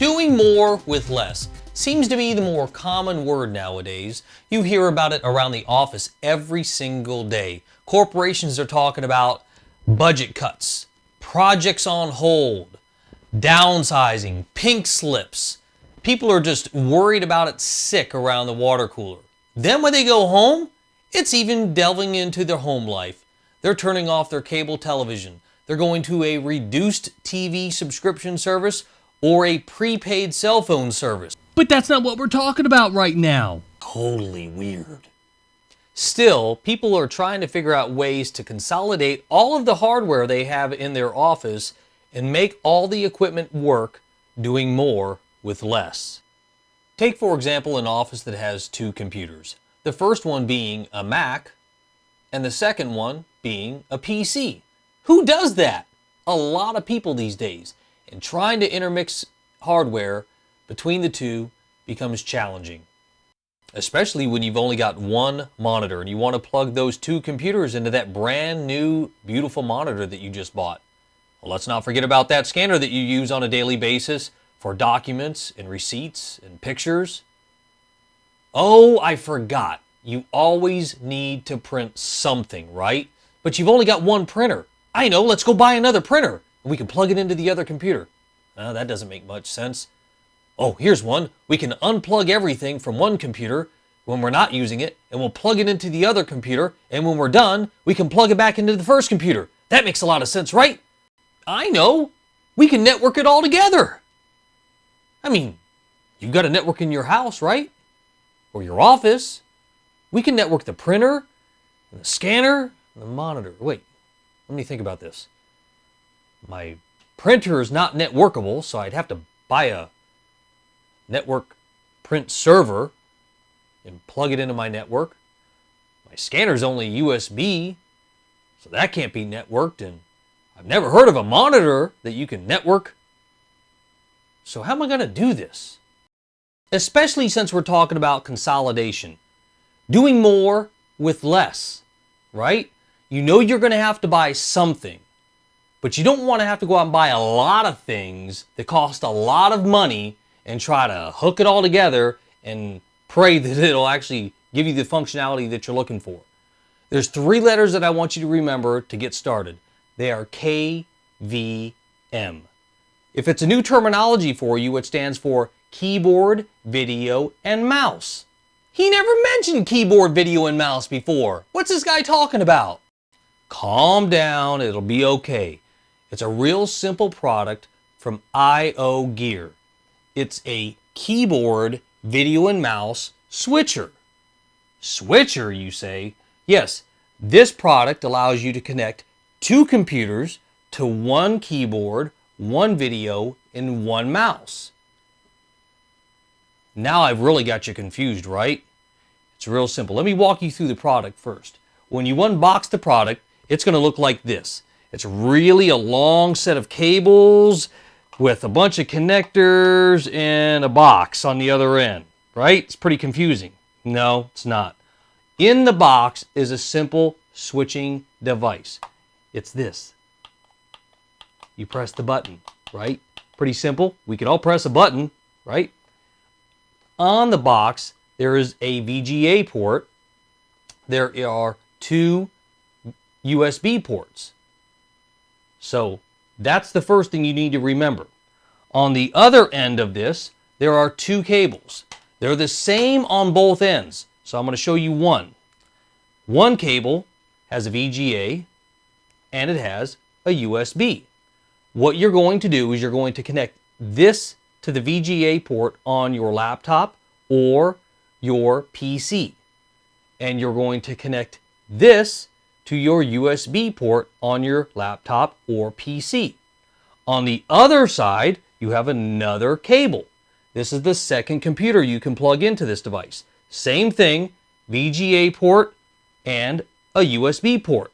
Doing more with less seems to be the more common word nowadays. You hear about it around the office every single day. Corporations are talking about budget cuts, projects on hold, downsizing, pink slips. People are just worried about it, sick around the water cooler. Then when they go home, it's even delving into their home life. They're turning off their cable television. They're going to a reduced TV subscription service or a prepaid cell phone service. But that's not what we're talking about right now. Totally weird. Still, people are trying to figure out ways to consolidate all of the hardware they have in their office and make all the equipment work, doing more with less. Take, for example, an office that has two computers. The first one being a Mac, and the second one being a PC. Who does that? A lot of people these days. And trying to intermix hardware between the two becomes challenging. Especially when you've only got one monitor and you want to plug those two computers into that brand new, beautiful monitor that you just bought. Well, let's not forget about that scanner that you use on a daily basis for documents and receipts and pictures. Oh, I forgot. You always need to print something, right? But you've only got one printer. I know, let's go buy another printer. And we can plug it into the other computer. That doesn't make much sense. Oh, here's one. We can unplug everything from one computer when we're not using it, and we'll plug it into the other computer, and when we're done, we can plug it back into the first computer. That makes a lot of sense, right? I know. We can network it all together. I mean, you've got a network in your house, right? Or your office. We can network the printer, and the scanner, and the monitor. Wait, let me think about this. My printer is not networkable, so I'd have to buy a network print server and plug it into my network. My scanner's only USB, so that can't be networked, and I've never heard of a monitor that you can network. So how am I going to do this? Especially since we're talking about consolidation. Doing more with less, right? You know you're going to have to buy something, but you don't want to have to go out and buy a lot of things that cost a lot of money and try to hook it all together and pray that it'll actually give you the functionality that you're looking for. There's 3 letters that I want you to remember to get started. They are KVM. If it's a new terminology for you, it stands for keyboard, video, and mouse. He never mentioned keyboard, video, and mouse before. What's this guy talking about? Calm down, it'll be okay. It's a real simple product from IOGear. It's a keyboard, video, and mouse switcher. Switcher, you say? Yes, this product allows you to connect 2 computers to 1 keyboard, 1 video, and 1 mouse. Now I've really got you confused, right? It's real simple. Let me walk you through the product first. When you unbox the product, it's going to look like this. It's really a long set of cables with a bunch of connectors and a box on the other end, right? It's pretty confusing. No, it's not. In the box is a simple switching device. It's this. You press the button, right? Pretty simple. We can all press a button, right? On the box, there is a VGA port. There are 2 USB ports. So that's the first thing you need to remember. On the other end of this, there are 2 cables. They're the same on both ends. So I'm going to show you one. One cable has a VGA and it has a USB. What you're going to do is you're going to connect this to the VGA port on your laptop or your PC. And you're going to connect this to your USB port on your laptop or PC. On the other side, you have another cable. This is the second computer you can plug into this device. Same thing, VGA port and a USB port.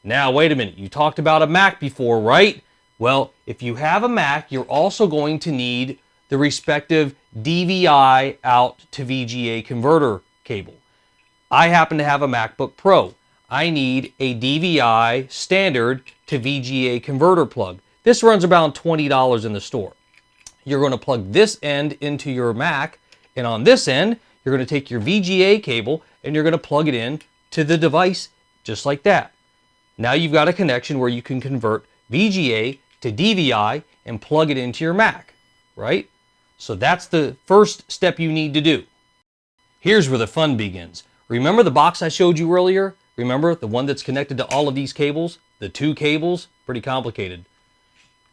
Now, wait a minute. You talked about a Mac before, right? Well, if you have a Mac, you're also going to need the respective DVI out to VGA converter cable. I happen to have a MacBook Pro. I need a DVI standard to VGA converter plug. This runs about $20 in the store. you're going to plug this end into your Mac, and on this end, you're going to take your VGA cable and you're going to plug it in to the device just like that. Now you've got a connection where you can convert VGA to DVI and plug it into your Mac, right? So that's the first step you need to do. Here's where the fun begins. Remember the box I showed you earlier? Remember the one that's connected to all of these cables? The two cables? Pretty complicated.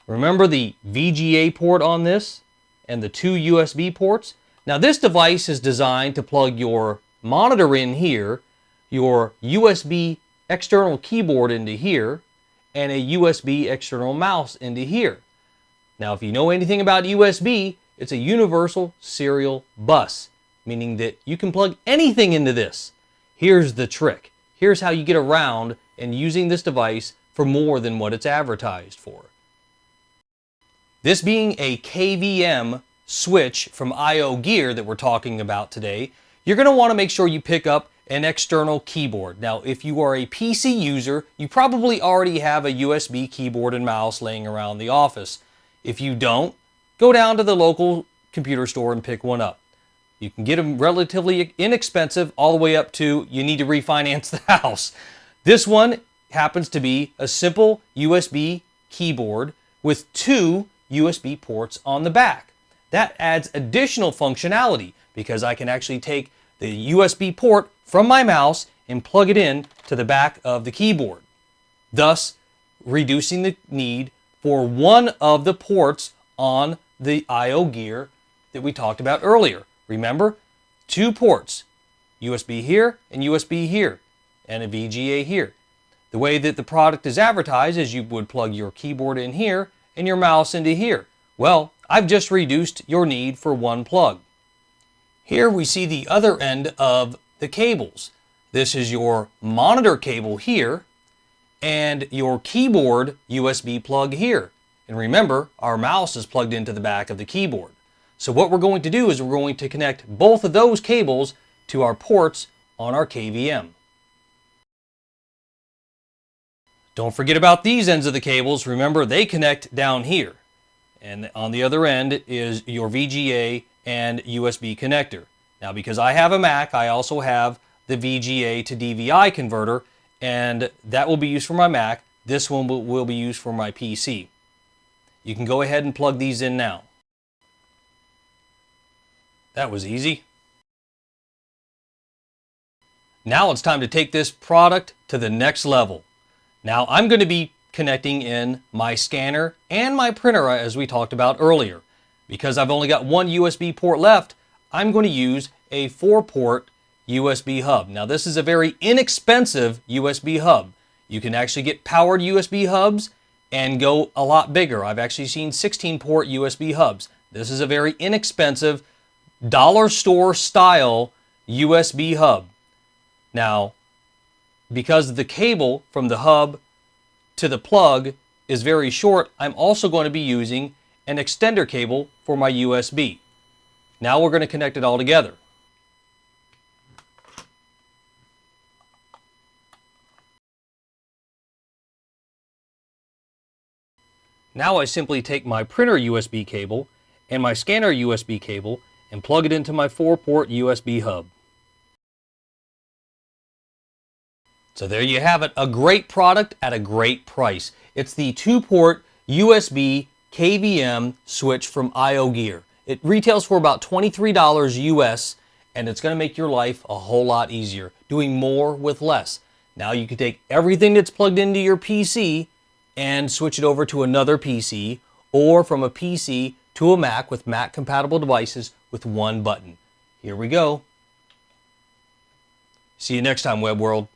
Remember the VGA port on this and the two USB ports? Now this device is designed to plug your monitor in here, your USB external keyboard into here, and a USB external mouse into here. Now if you know anything about USB, it's a universal serial bus, meaning that you can plug anything into this. Here's the trick. Here's how you get around and using this device for more than what it's advertised for. This being a KVM switch from IOGear that we're talking about today, you're going to want to make sure you pick up an external keyboard. Now, if you are a PC user, you probably already have a USB keyboard and mouse laying around the office. If you don't, go down to the local computer store and pick one up. You can get them relatively inexpensive all the way up to you need to refinance the house. This one happens to be a simple USB keyboard with two USB ports on the back. That adds additional functionality because I can actually take the USB port from my mouse and plug it in to the back of the keyboard, thus reducing the need for one of the ports on the IOGear that we talked about earlier. Remember, two ports, USB here and USB here, and a VGA here. The way that the product is advertised is you would plug your keyboard in here and your mouse into here. Well, I've just reduced your need for one plug. Here we see the other end of the cables. This is your monitor cable here and your keyboard USB plug here. And remember, our mouse is plugged into the back of the keyboard. So what we're going to do is we're going to connect both of those cables to our ports on our KVM. Don't forget about these ends of the cables. Remember, they connect down here. And on the other end is your VGA and USB connector. Now, because I have a Mac, I also have the VGA to DVI converter, and that will be used for my Mac. This one will be used for my PC. You can go ahead and plug these in now. That was easy. Now it's time to take this product to the next level. Now I'm going to be connecting in my scanner and my printer as we talked about earlier. Because I've only got one USB port left, I'm going to use a 4-port USB hub. Now this is a very inexpensive USB hub. You can actually get powered USB hubs and go a lot bigger. I've actually seen 16-port USB hubs. This is a very inexpensive dollar store style USB hub. Now, because the cable from the hub to the plug is very short, I'm also going to be using an extender cable for my USB. Now we're going to connect it all together. Now I simply take my printer USB cable and my scanner USB cable and plug it into my 4-port USB hub. So there you have it, a great product at a great price. It's the 2-port USB KVM switch from IOGear. It retails for about $23 US, and it's going to make your life a whole lot easier, doing more with less. Now you can take everything that's plugged into your PC and switch it over to another PC, or from a PC to a Mac with Mac compatible devices with one button. Here we go. See you next time, Web World.